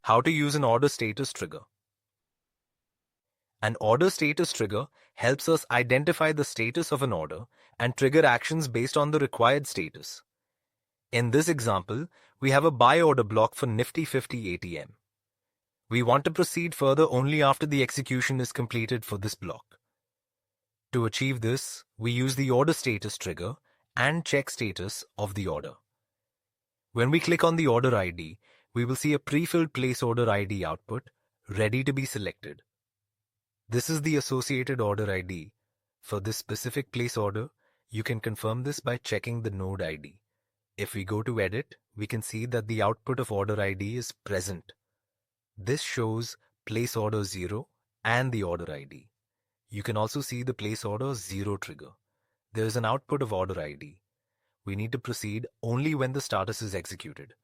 How to use an order status trigger. An order status trigger helps us identify the status of an order and trigger actions based on the required status. In this example, we have a buy order block for Nifty 50 ATM. We want to proceed further only after the execution is completed for this block. To achieve this, we use the order status trigger and check status of the order. When we click on the order ID, we will see a pre-filled place order ID output ready to be selected. This is the associated order ID. For this specific place order, you can confirm this by checking the node ID. If we go to edit, we can see that the output of order ID is present. This shows place order 0 and the order ID. You can also see the place order 0 trigger. There is an output of order ID. We need to proceed only when the status is executed.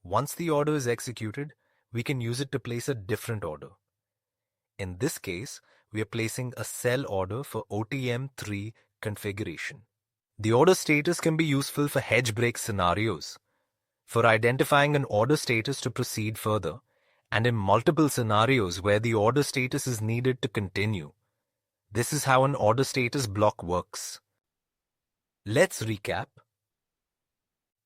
Once the order is executed, we can use it to place a different order. In this case, we are placing a sell order for OTM3 configuration. The order status can be useful for hedge break scenarios, for identifying an order status to proceed further, and in multiple scenarios where the order status is needed to continue. This is how an order status block works. Let's recap.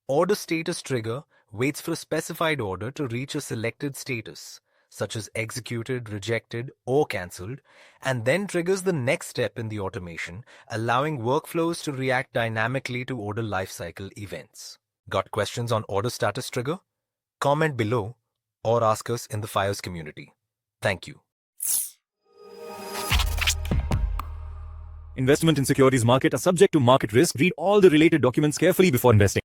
Order status trigger waits for a specified order to reach a selected status, such as executed, rejected, or cancelled, and then triggers the next step in the automation, allowing workflows to react dynamically to order lifecycle events. Got questions on order status trigger? Comment below or ask us in the FYERS community. Thank you. Investment in securities market are subject to market risk. Read all the related documents carefully before investing.